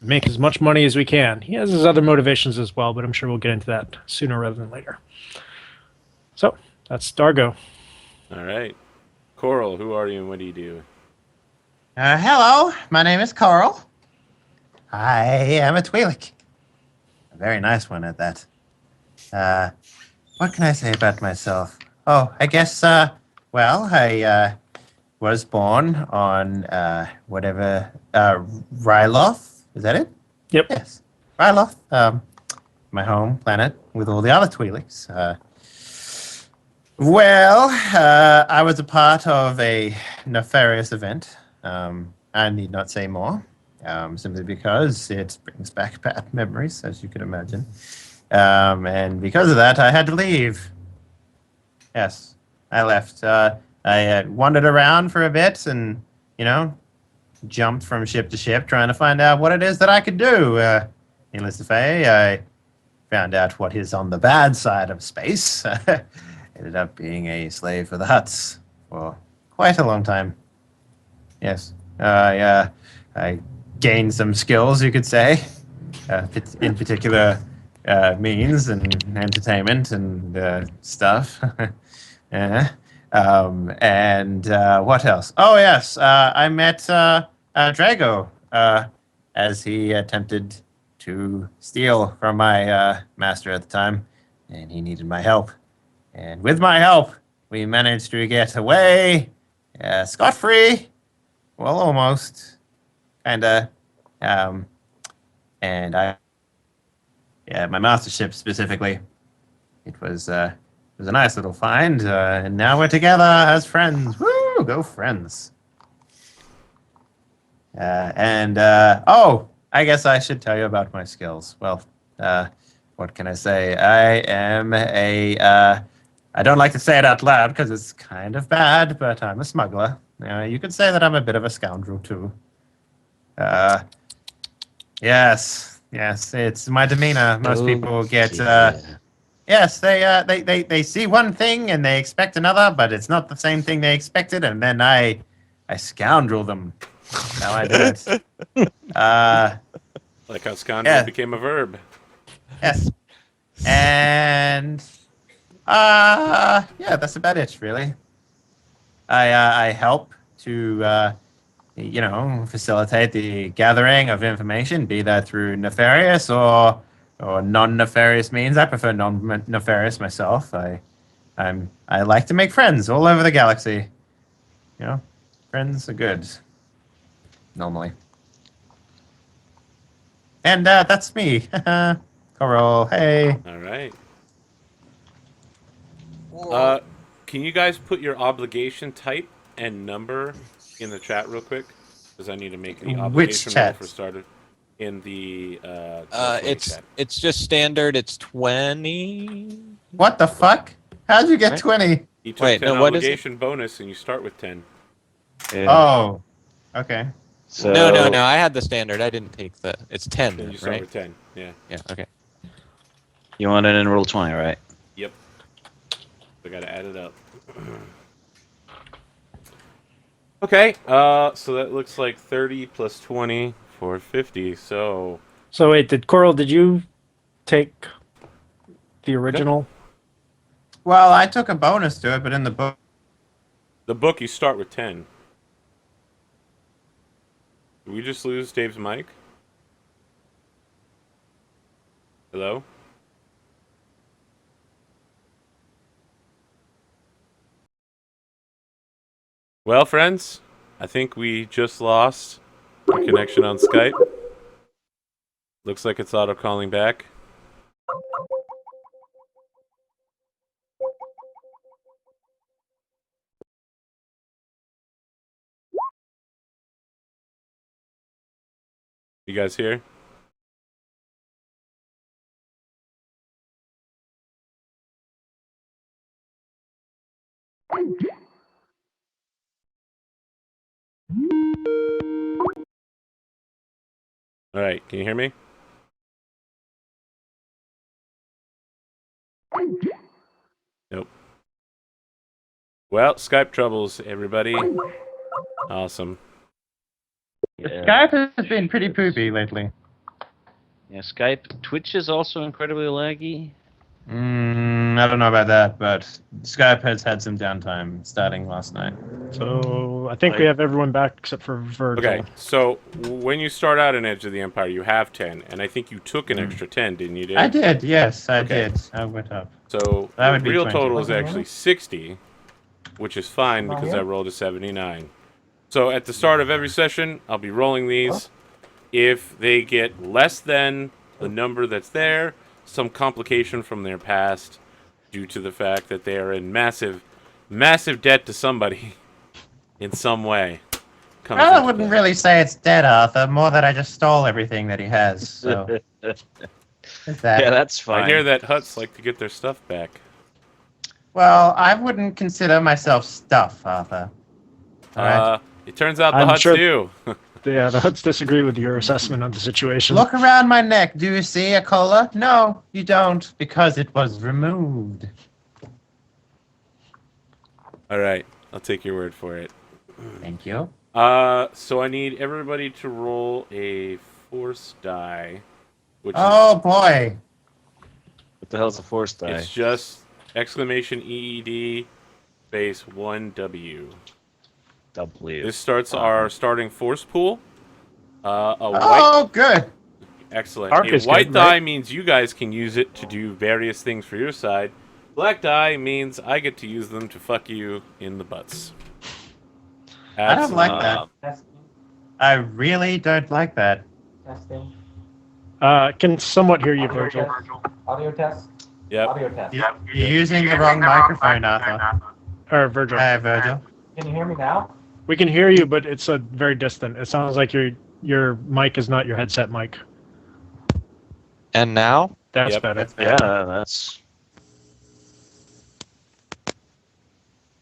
make as much money as we can. He has his other motivations as well, but I'm sure we'll get into that sooner rather than later. So that's Dargo. All right. Coral, who are you and what do you do? Hello, my name is Carl. I am a Twi'lek. A very nice one at that. What can I say about myself? Oh, I guess, well, I was born on, whatever, Ryloth. Is that it? Yep. Yes. Ryloth, my home planet with all the other Twi'leks. I was a part of a nefarious event. I need not say more, simply because it brings back bad memories, as you can imagine. And because of that, I had to leave. Yes, I left. I wandered around for a bit and, you know, jumped from ship to ship trying to find out what it is that I could do. Needless to say, I found out what is on the bad side of space. Ended up being a slave for the Hutts for quite a long time. Yes. I gained some skills, you could say, in particular means and entertainment and stuff. And what else? Oh, yes. I met Drago as he attempted to steal from my master at the time, and he needed my help. And with my help, we managed to get away scot-free. Well, almost. Kinda. And my mastership specifically. It was a nice little find, and now we're together as friends. Woo! Go friends. I guess I should tell you about my skills. Well, what can I say? I am I don't like to say it out loud because it's kind of bad, but I'm a smuggler. You could say that I'm a bit of a scoundrel too. Yes, it's my demeanor. Most people get. Yes, they see one thing and they expect another, but it's not the same thing they expected, and then I scoundrel them. That's how I do it. Like how scoundrel became a verb. Yes. And that's about it, really. I help to facilitate the gathering of information, be that through nefarious or non-nefarious means. I prefer non-nefarious myself. I like to make friends all over the galaxy. You know, friends are good. Normally. And that's me. Coral, hey. All right. Can you guys put your obligation type and number in the chat real quick? Because I need to make the obligation roll for starter in the chat. It's just standard. It's 20. What the fuck? How'd you get 20? You took 10 obligation bonus and you start with 10. Yeah. Oh, okay. So no. I had the standard. I didn't take the. It's 10. Then you start with 10. Yeah. Yeah. Okay. You want it in roll 20, right? Yep. I gotta add it up. Okay. So that looks like 30 plus 20 for 50. So wait, did you take the original? Okay. Well, I took a bonus to it, but in the book. The book, you start with 10. Did we just lose Dave's mic? Hello? Well, friends, I think we just lost the connection on Skype. Looks like it's auto-calling back. You guys here? All right, can you hear me? Nope. Well, Skype troubles, everybody. Awesome. Yeah. Skype has been pretty poopy lately. Yeah, Skype. Twitch is also incredibly laggy. I don't know about that, but Skype has had some downtime starting last night. So I think we have everyone back except for Virgil. Okay, so when you start out in Edge of the Empire, you have 10, and I think you took an extra 10, didn't you, Dave? I did, yes, I Okay. did. I went up. So That the would be real 20. total is actually 60, which is fine because I rolled a 79. So at the start of every session, I'll be rolling these. If they get less than the number that's there, some complication from their past due to the fact that they are in massive debt to somebody in some way. Well, I wouldn't really say it's dead, Arthur. More that I just stole everything that he has. So There's that. Yeah, that's fine. I hear that Hutts like to get their stuff back. Well, I wouldn't consider myself stuff, Arthur. All right. It turns out the I'm Hutts sure- do. Yeah, the Huts disagree with your assessment of the situation. Look around my neck. Do you see a collar? No, you don't, because it was removed. All right, I'll take your word for it. Thank you. So I need everybody to roll a force die, which Oh boy. What the hell's a force die? it's just exclamation EED space 1W. W. This starts our starting force pool. A white, Oh, good. excellent. Arc A is white good, die right? means you guys can use it to do various things for your side. Black die means I get to use them to fuck you in the butts. I don't like Uh, that. I really don't like that. Testing. Can somewhat hear you, Virgil. Audio test. Yep. Audio test. You're using the wrong microphone, Arthur. Or Virgil. Hi, Virgil. Can you hear me now? We can hear you, but it's very distant. It sounds like your mic is not your headset mic. And now? That's Yep. better. Yeah, that's.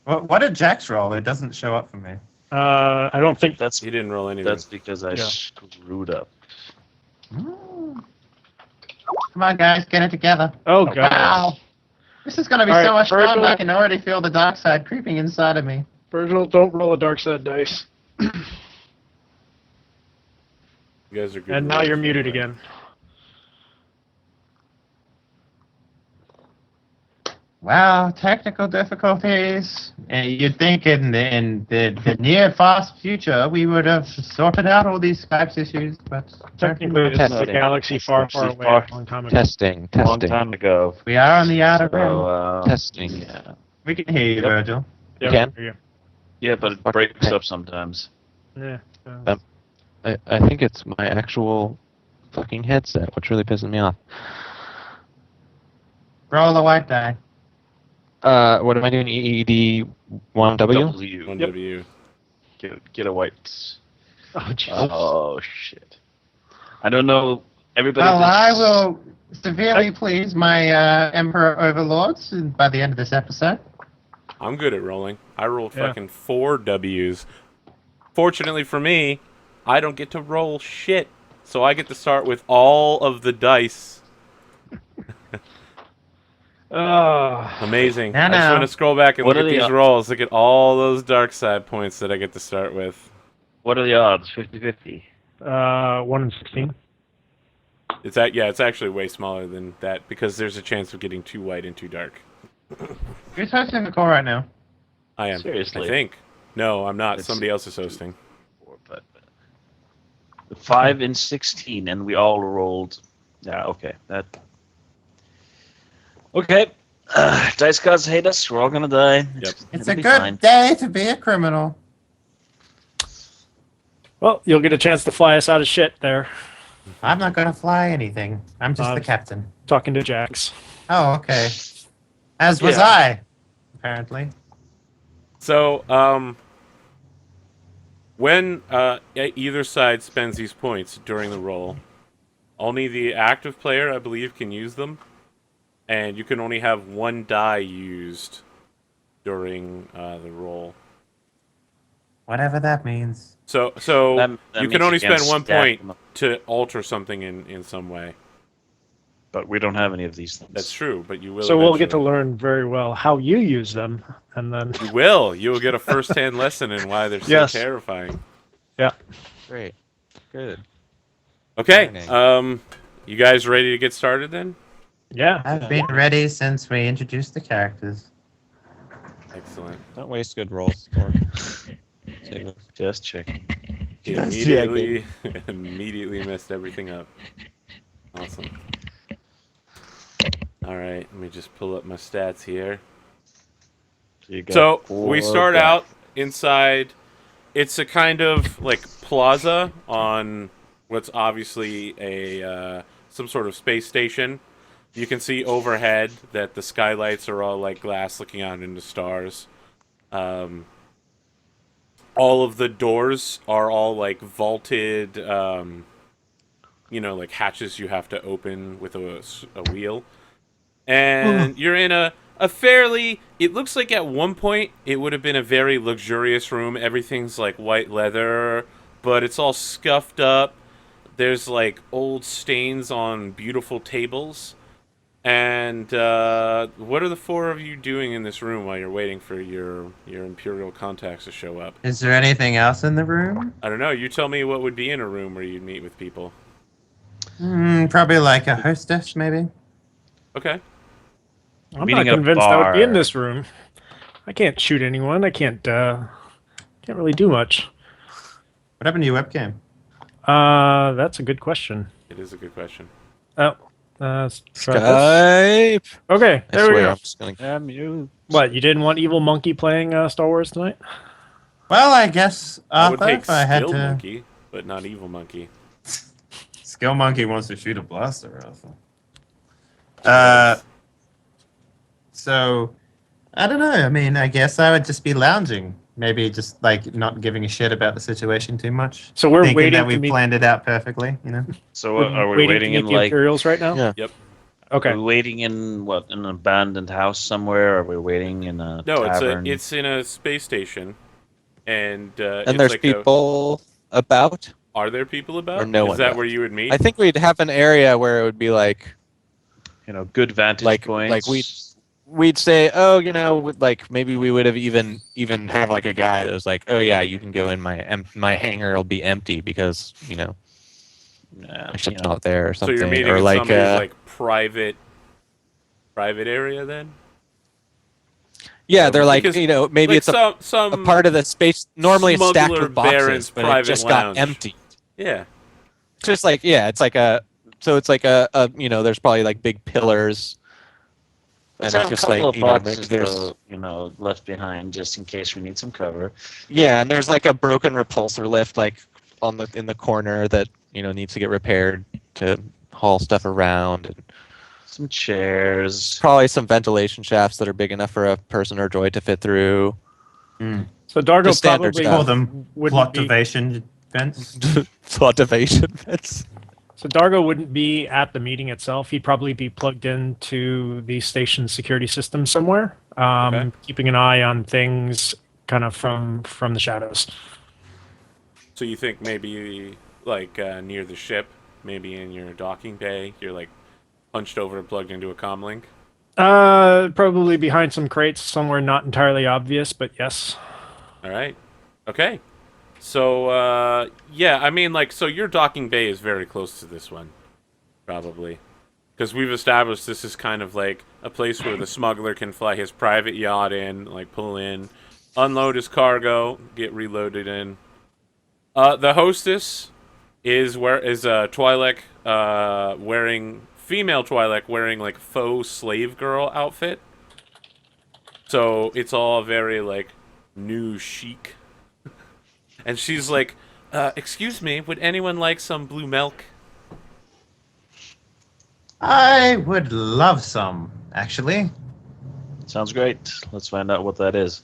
What did Jax roll? It doesn't show up for me. I don't think That's He didn't roll anything. that's because I Yeah. screwed up. Come on, guys, get it together. Oh god. Wow. This is going to be All right, so much fun. Virgil. I can already feel the dark side creeping inside of me. Virgil, don't roll a dark side dice. You guys are good. And now rollers. you're muted again. Wow, technical difficulties. You'd think in the near fast future we would have sorted out all these Skype issues, but Technically, it's Testing. a galaxy far, far away, a long time ago. Testing. Long time ago. we are on the outer rim. So, Testing. yeah. We can hear you, Yep. Virgil. Yeah, Again? we can hear Yeah, but it breaks up sometimes. you. Yeah. I think it's my actual fucking headset, which really pisses me off. Roll a white die. What am I doing? EED 1W? W. 1W. Get a white. Oh, Jesus. Oh shit. I don't know. Everybody. Well, just- I will severely please my Emperor Overlords by the end of this episode. I'm good at rolling. I rolled Yeah. fucking 4 W's. Fortunately for me, I don't get to roll shit. So I get to start with all of the dice. Amazing. Now, I just now. want to scroll back and What look are at the these o- rolls. Look at all those dark side points that I get to start with. What are the odds? 50-50. 1 in 16. It's actually way smaller than that because there's a chance of getting too white and too dark. Who's hosting the call right now? I am. Seriously? I think. No, I'm not. It's- Somebody else is hosting. But 5 and 16, and we all rolled. Yeah. Okay. That. Okay. Dice gods hate us. We're all gonna die. Yep. It's it'll a be good fine. day to be a criminal. Well, you'll get a chance to fly us out of shit there, I'm not going to fly anything. I'm just the captain. talking to Jax. Oh, okay. As was Yeah. I, apparently. So, when either side spends these points during the roll, only the active player, I believe, can use them, and you can only have 1 die used during the roll. Whatever that means. So That you means can only you can't spend 1 stack point them up. to alter something in some way. But we don't have any of these things. That's true, but you will. So we'll get to eventually. learn very well how you use them, and then You will. You will get a first-hand lesson in why they're so Yes. terrifying. Great. Good. Okay. Learning. You guys ready to get started then? Yeah. I've been ready since we introduced the characters. Excellent. Don't waste good rolls. Or save us. Just checking. He Just immediately messed everything up. Awesome. All right, let me just pull up my stats here. You got So four we start back. out inside. It's a kind of like plaza on what's obviously a some sort of space station. You can see overhead that the skylights are all like glass looking out into stars. All of the doors are all like vaulted, like hatches you have to open with a wheel. And you're in a fairly... It looks like at one point it would have been a very luxurious room. Everything's like white leather, but it's all scuffed up. There's like old stains on beautiful tables. And what are the four of you doing in this room while you're waiting for your Imperial contacts to show up? Is there anything else in the room? I don't know. You tell me what would be in a room where you'd meet with people. Probably like a hostess, maybe. Okay. I'm Meeting not at a convinced I would be in bar. this room. I can't shoot anyone. I can't really do much. What happened to your webcam? That's a good question. It is a good question. Oh, let's try this. Skype. Okay, I there we swear, go. I'm just gonna. What, you didn't want Evil Monkey playing Star Wars tonight? Well, I guess I would Arthur, take if I had Skill to. Monkey, but not Evil Monkey. Skill Monkey wants to shoot a blaster, Arthur. So, I don't know. I mean, I guess I would just be lounging. Maybe just like not giving a shit about the situation too much. So we're Thinking waiting that to we meet. planned it out perfectly, you know? So We're are we waiting to in meet the like? Imperials right now? Yeah. Yep. Okay. Are we waiting in what? An abandoned house somewhere? Are we waiting in a No, tavern? it's in a space station, and it's And there's like people about. Are there people about? Or no Is one that about? where you would meet? I think we'd have an area where it would be like good vantage like points. we'd say, oh, like maybe we would have even have like a guy that was like, oh yeah, you can go in my hangar will be empty because my ship's not there or So something. you're meeting or in like somebody's like private area then? yeah, they're like Because, maybe like it's a some part of the space. Normally it's stacked smuggler with boxes, baron's but it private just lounge. got empty. Yeah. It's just like it's like a there's probably like big pillars. Let's And have it's a just couple like, of maybe boxes, there's though, left behind just in case we need some cover. yeah, and there's like a broken repulsor lift like in the corner that needs to get repaired to haul stuff around. And Some chairs. probably some ventilation shafts that are big enough for a person or droid to fit through. So Dargo Just standard probably stuff. Call them wouldn't be. plottivation vents. Motivation bits. So Dargo wouldn't be at the meeting itself. He'd probably be plugged into the station security system somewhere, Okay. keeping an eye on things kind of from the shadows. So you think maybe like near the ship, maybe in your docking bay, you're like punched over and plugged into a comm link? Probably behind some crates somewhere not entirely obvious, but yes. All right. Okay. So, yeah, I mean, like, so your docking bay is very close to this one, probably. Because we've established this is kind of like a place where the smuggler can fly his private yacht in, like, pull in, unload his cargo, get reloaded in. The hostess is Twi'lek, female Twi'lek wearing, like, faux slave girl outfit. So it's all very, like, new chic. And she's like, excuse me, would anyone like some blue milk? I would love some, actually. Sounds great. Let's find out what that is.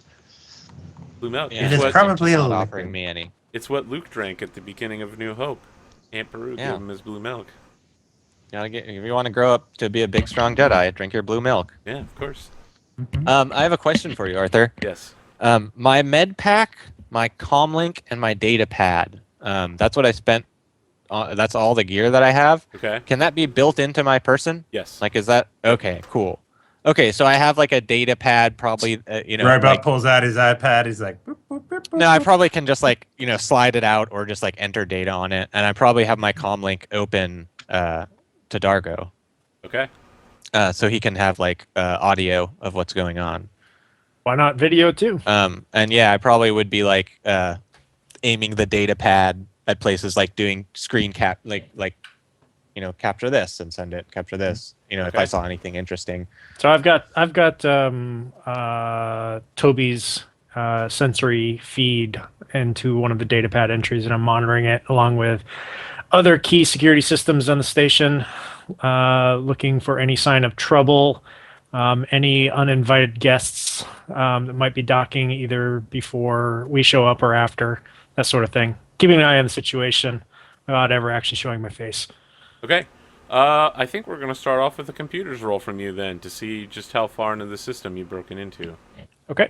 Blue milk. Yeah, It is what, probably a not liquid. offering me any. it's what Luke drank at the beginning of New Hope. Aunt Beru Yeah. gave him his blue milk. If you want to grow up to be a big, strong Jedi, drink your blue milk. Yeah, of course. I have a question for you, Arthur. Yes. My med pack, my comlink, and my data pad. That's what I spent. That's all the gear that I have. Okay. Can that be built into my person? Yes. Like, is that okay? Cool. Okay, so I have like a data pad, probably. Robot like- pulls out his iPad. He's like, boop, boop, boop, boop, No, I boop. probably can just like slide it out or just like enter data on it, and I probably have my comlink open to Dargo, Okay. so he can have like audio of what's going on. Why not video too? And yeah, I probably would be like aiming the data pad at places like doing screen cap, like capture this and send it, capture this. If Okay. I saw anything interesting. So I've got Toby's sensory feed into one of the datapad entries, and I'm monitoring it along with other key security systems on the station, looking for any sign of trouble, any uninvited guests that might be docking either before we show up or after, that sort of thing. Keeping an eye on the situation without ever actually showing my face. Okay. I think we're going to start off with a computer's roll from you then to see just how far into the system you've broken into. Okay.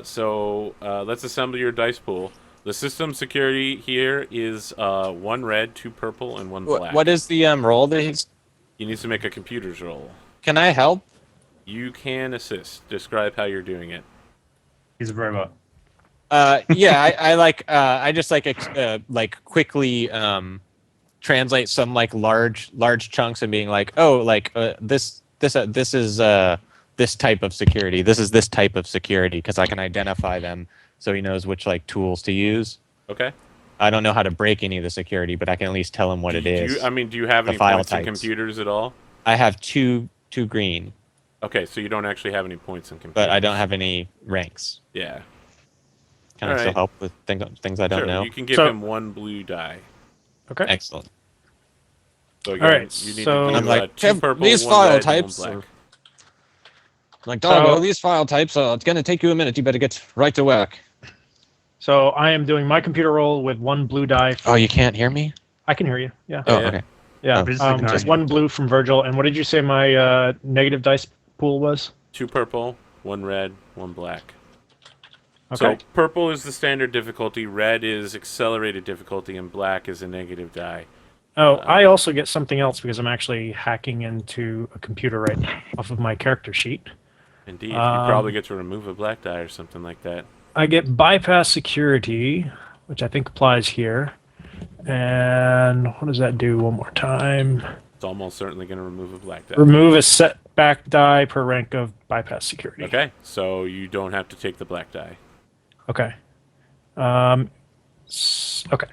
So let's assemble your dice pool. The system security here is 1 red, 2 purple, and 1 black. What is the roll that he's? You need to make a computer's roll. Can I help? You can assist. Describe how you're doing it. He's a robot. Yeah, I just quickly translate some like large chunks and being like, oh, like this is this type of security. This is this type of security because I can identify them, so he knows which like tools to use. Okay. I don't know how to break any of the security, but I can at least tell him what it is. Do you have The any file points in types. computers at all? I have two green, Okay, so you don't actually have any points in computers. but I don't have any ranks. Yeah. Can I still Alright. help with things I don't Sure, know? you can give So- him 1 blue die. Okay. Excellent. So again, Alright, you need so- to do I'm like, 2 purple, these 1 file red, types and 1 are- black. Like, Dargo, So- these file types, it's going to take you a minute. You better get right to work. So I am doing my computer roll with 1 blue die. Oh, you can't hear me? I can hear you. Yeah. Oh, Yeah. okay. Yeah. Oh. Just Just ignoring 1 blue from Virgil. And what did you say my negative dice pool was? 2 purple, 1 red, 1 black. Okay. So purple is the standard difficulty, red is accelerated difficulty, and black is a negative die. Oh, I also get something else because I'm actually hacking into a computer right now off of my character sheet. Indeed, you probably get to remove a black die or something like that. I get bypass security, which I think applies here. And what does that do one more time? It's almost certainly going to remove a black die. Remove a setback die per rank of bypass security. Okay, so you don't have to take the black die. Okay. Okay.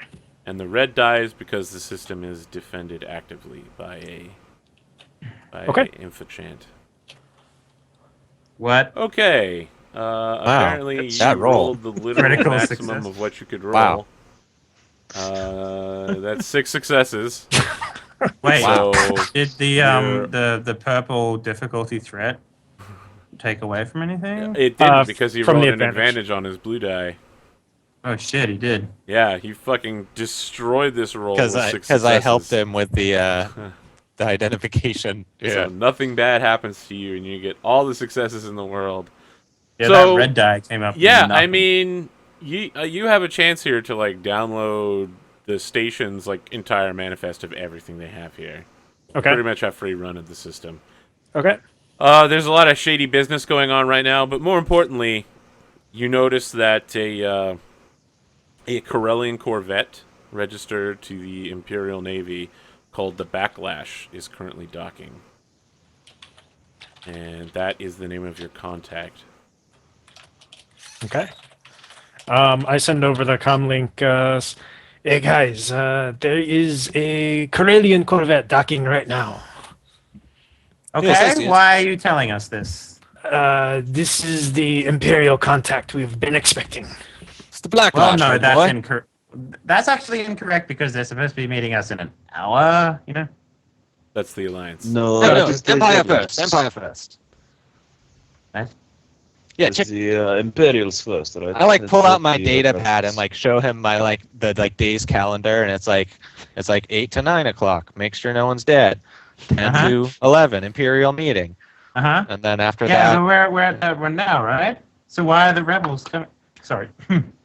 And the red die is because the system is defended actively by a Okay. infiltrant. What? Okay. Apparently you That roll. rolled the literal Critical maximum success. of what you could roll. Wow. That's 6 successes. Wait, So did the purple difficulty threat take away from anything? it didn't because he from rolled the an advantage. advantage on his blue die. Oh shit, he did. Yeah, he fucking destroyed this roll with 6 Because I helped successes. him with the identification. So nothing bad happens to you, and you get all the successes in the world. Yeah, So- that red die came up. with Yeah, I nothing. mean, you have a chance here to like download the station's like entire manifest of everything they have here. Okay. Pretty much have free run of the system. Okay. There's a lot of shady business going on right now, but more importantly, you notice that a Corellian corvette registered to the Imperial Navy called the Backlash is currently docking. And that is the name of your contact. Okay. I send over the comlink. Hey guys, there is a Corellian corvette docking right now. Okay, Yes, yes. why are you telling us this? This is the Imperial contact we've been expecting. It's the Backlash, Well, no, old that's boy. incorrect. That's actually incorrect because they're supposed to be meeting us in an hour. You know. That's the Alliance. No, No, that is Empire the first. Empire first. What? Yeah, It's check. the Imperials first, right? I like pull It's out my not the data Alliance. pad and like show him my the days calendar, and it's like 8 to 9 o'clock. Make sure no one's dead. 10 to 11 Imperial meeting, Uh huh. and then after Yeah, that, but we're at that one now, right? So why are the rebels coming? Sorry.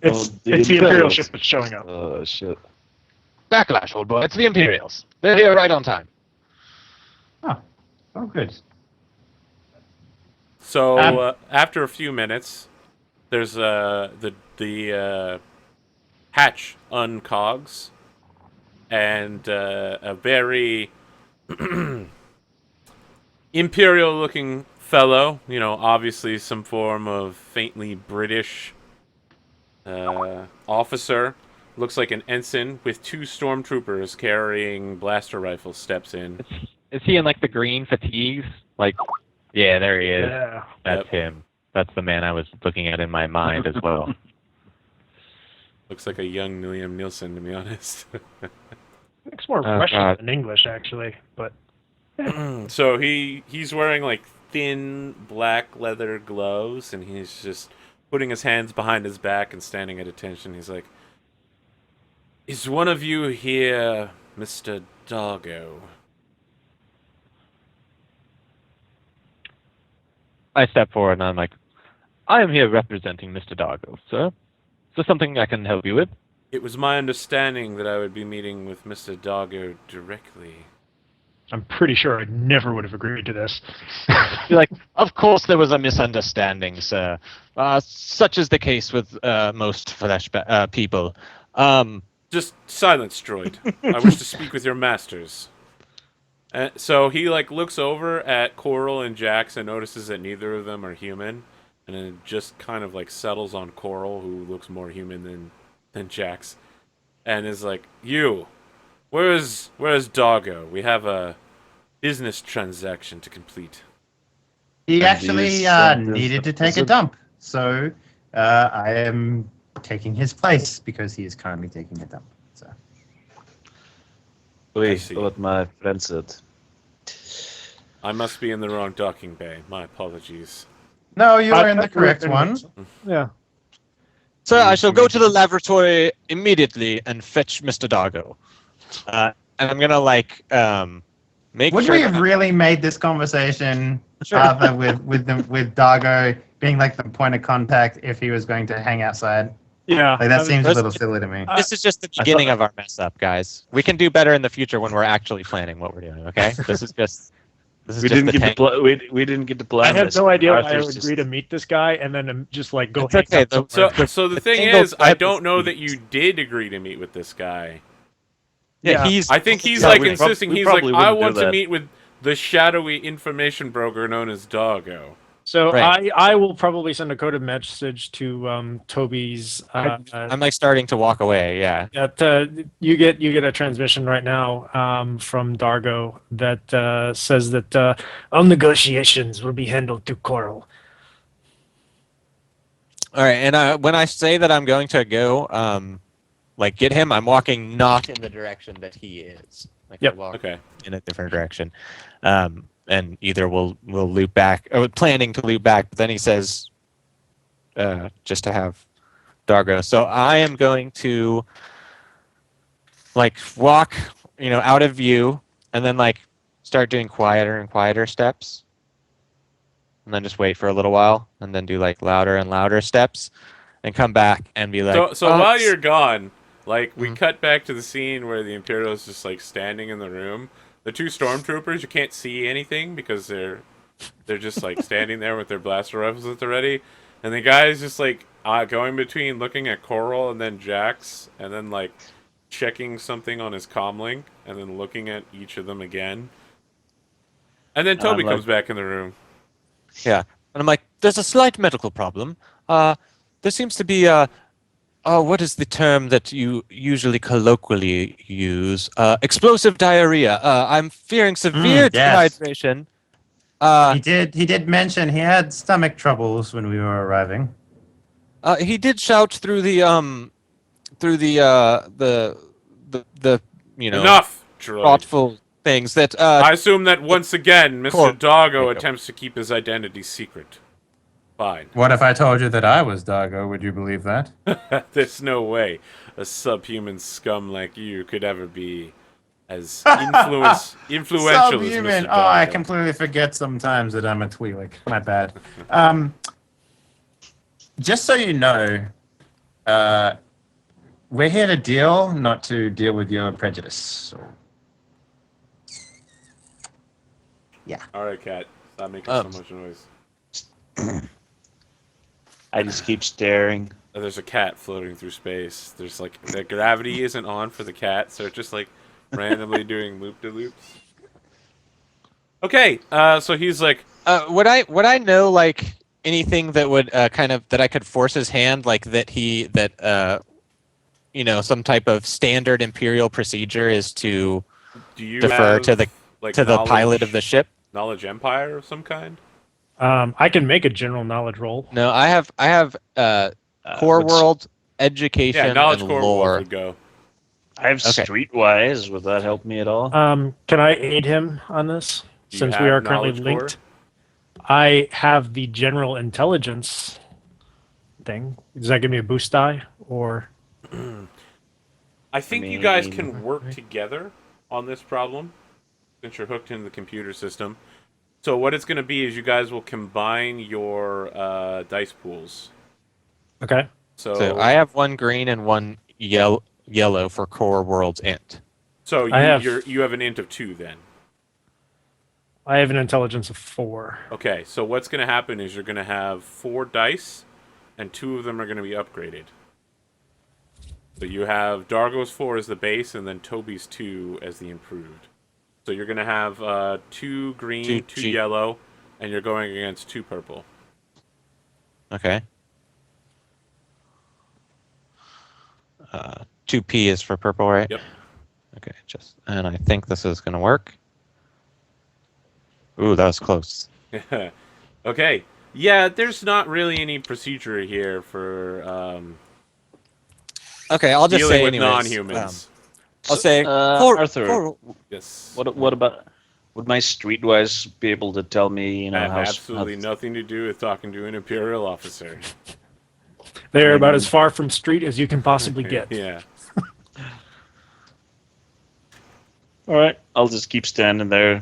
It's, the it's the Imperial Imperials. ship that's showing up. Oh shit. Backlash, old boy. It's the Imperials. They're here right on time. Oh, good. So Um, after a few minutes, there's the hatch uncogs, and a very Imperial-looking fellow. You know, obviously some form of faintly British officer. Looks like an ensign with 2 stormtroopers carrying blaster rifles steps in. Is he in like the green fatigues? Like, yeah, there he is. Yeah. That's Yep. him. That's the man I was looking at in my mind as well. Looks like a young Liam Nielsen, to be honest. It's more Oh, Russian God. than English, actually. But So he's wearing like thin black leather gloves, and he's just putting his hands behind his back and standing at attention. He's like, "Is one of you here, Mr. Dargo?" I step forward and I'm like, I am here representing Mr. Dargo, sir. Is there something I can help you with? It was my understanding that I would be meeting with Mr. Dargo directly. I'm pretty sure I never would have agreed to this. You're like, of course there was a misunderstanding, sir. Such is the case with most flesh people. Just silence, droid. I wish to speak with your masters. So he like looks over at Coral and Jax and notices that neither of them are human, and then just kind of like settles on Coral, who looks more human than Jax, and is like, "You, where's Dargo? We have a business transaction to complete." He And actually these sent needed to us take a a- dump, so I am taking his place because he is currently taking a dump. So I Wait, see. what my friend said. I must be in the wrong docking bay. My apologies. no, you are in the correct one. Yeah. So I shall go to the laboratory immediately and fetch Mr. Dargo. And I'm gonna make Would sure we that have really made this conversation Sure. other with Dargo being like the point of contact if he was going to hang outside? Yeah. Like that seems a let's- little silly to me. this is just the beginning of our mess up, guys. We can do better in the future when we're actually planning what we're doing. Okay, this is just We didn't get tank. we didn't get the plan. I have list. no idea why I Arthur's would just- agree to meet this guy and then just like go It's hang okay, out though. somewhere. So the thing single is, I type don't of know that speech. you did agree to meet with this guy. Yeah. he's. I think he's Yeah, like we insisting. we He's like, probably I wouldn't do want to that. meet with the shadowy information broker known as Dargo. So Right. I will probably send a coded message to Toby's. I'm like starting to walk away. Yeah. That you get a transmission right now from Dargo that says that all negotiations will be handled through Coral. All right, and when I say that I'm going to go, like get him, I'm walking not in the direction that he is. Like Yep. I walk Okay. in a different direction, and either we'll loop back, or planning to loop back. But then he says, just to have Dargo. So I am going to like walk, out of view, and then like start doing quieter and quieter steps. And then just wait for a little while, and then do like louder and louder steps, and come back and be like. So "Oh, while s- you're gone, like we Mhm. cut back to the scene where the Imperials just like standing in the room. The 2 stormtroopers, you can't see anything because they're just like standing there with their blaster rifles at the ready, and the guy's just like going between looking at Coral and then Jax, and then like checking something on his comlink, and then looking at each of them again. And then Toby I'm like- comes back in the room. Yeah, and I'm like, there's a slight medical problem. There seems to be what is the term that you usually colloquially use? Explosive diarrhea. I'm fearing severe yes. dehydration. He did mention he had stomach troubles when we were arriving. He did shout through the Enough, droid. thoughtful things that I assume that once again, Mr. Cor- Dargo Dargo. attempts to keep his identity secret. Fine. What if I told you that I was Dargo? Would you believe that? There's no way a subhuman scum like you could ever be as influential as Subhuman. Mr. Dargo. Oh, I completely forget sometimes that I'm a Twi'lek. My bad. Just so you know, we're here to deal, not to deal with your prejudice. So, All right, Cat. Stop making Um, so much noise. I just keep staring. Oh, there's a cat floating through space. There's like the gravity isn't on for the cat, so it's just like randomly doing loop-de-loops. Okay, so he's like, Would I know like anything that would that I could force his hand, like some type of standard Imperial procedure is to do you defer have to the like pilot of the ship? knowledge empire of some kind? I can make a general knowledge roll. No, I have core what's- world, Yeah, education, knowledge and core worlds lore. would go. I have Okay. streetwise. Would that help me at all? Can I aid him on this Do you since we have are currently knowledge core? linked? I have the general intelligence thing. Does that give me a boost die or? I think you guys mean- can work together on this problem since you're hooked into the computer system. So what it's going to be is you guys will combine your dice pools. Okay. So I have one green and one yellow for core worlds int. So I have- you have an int of 2 then. I have an intelligence of 4. Okay, so what's going to happen is you're going to have 4 dice, and 2 of them are going to be upgraded. So you have Dargo's 4 as the base, and then Toby's 2 as the improved. So you're going to have 2 green, 2 yellow, and you're going against 2 purple. Okay. 2P is for purple, right? Yep. Okay, and I think this is gonna work. Ooh, that was close. Okay. Yeah, there's not really any procedure here for Okay, I'll just dealing say with anyways. non-humans. I'll say Arthur. Yes. What about? Would my streetwise be able to tell me? I have how absolutely nothing to do with talking to an Imperial officer. They're about as far from street as you can possibly get. Yeah. All right, I'll just keep standing there,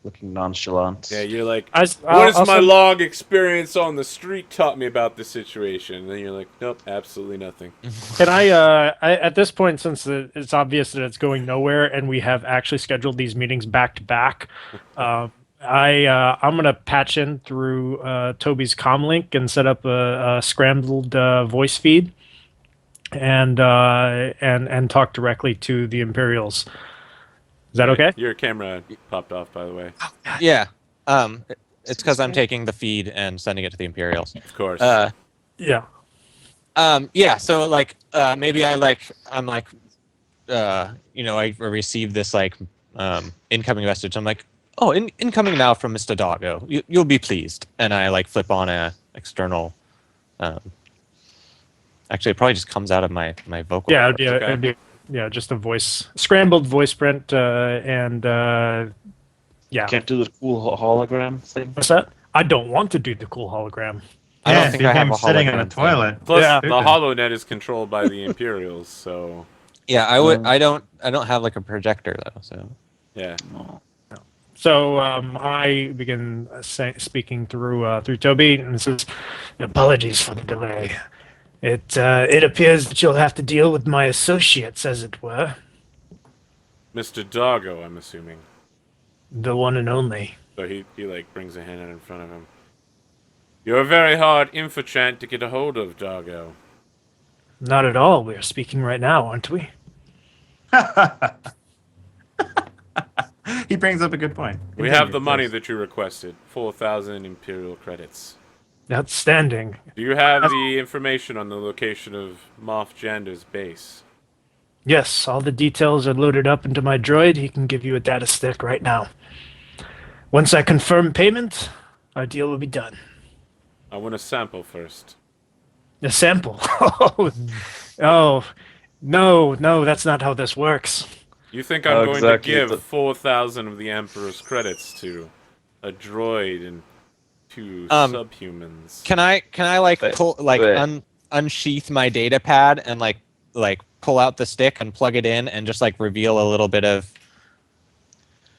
looking nonchalant. Yeah, you're like, I'll what has my send- long experience on the street taught me about this situation? And then you're like, nope, absolutely nothing. Can I at this point, since it's obvious that it's going nowhere, and we have actually scheduled these meetings back to back, I'm gonna patch in through Toby's comm link and set up a scrambled voice feed, and talk directly to the Imperials. Is that okay? Your camera popped off, by the way. Yeah. It's because I'm taking the feed and sending it to the Imperials. Of course. Yeah. Yeah. So like, maybe I received this incoming message. I'm like, oh, incoming now from Mr. Dargo. You'll be pleased. And I flip on a external. Actually, it probably just comes out of my vocal. Yeah, cords. it'd be just a scrambled voice print, yeah. Can't do the cool hologram thing. What's that? I don't want to do the cool hologram. I don't think I have a sitting on a hologram thing. toilet. Plus, yeah. the HoloNet is controlled by the Imperials, so Yeah, I would. I don't have a projector though. So yeah. So I begin speaking through Toby, and it says, "Apologies for the delay. It appears that you'll have to deal with my associates, as it were, Mr. Dargo, I'm assuming. the one and only." So he brings a hand out in front of him. You're a very hard infantryman to get a hold of, Dargo. Not at all. We are speaking right now, aren't we? He brings up a good point. We have the money that you requested, 4,000 Imperial credits. Outstanding. Do you have the information on the location of Moff Jander's base? Yes, all the details are loaded up into my droid. He can give you a data stick right now. Once I confirm payment, our deal will be done. I want a sample first. A sample. Oh, no, that's not how this works. You think I'm going exactly. to give 4,000 of the Emperor's credits to a droid and 2 subhumans? can I pull unsheath my data pad and pull out the stick and plug it in and just reveal a little bit of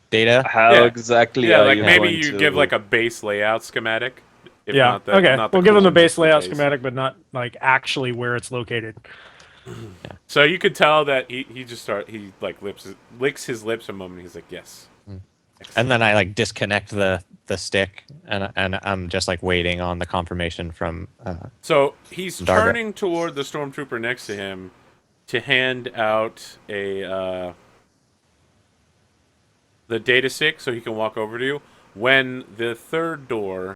data? How exactly? Yeah, are maybe going you to... give a base layout schematic. If Yeah, not the, okay. not the We'll give him the coolness base of the layout base. schematic, but not actually where it's located. So you could tell that he just licks his lips a moment. He's like, yes. And then I disconnect the stick and I'm just waiting on the confirmation from. So he's Dargo. turning toward the stormtrooper next to him to hand out the the data stick so he can walk over to you. When the third door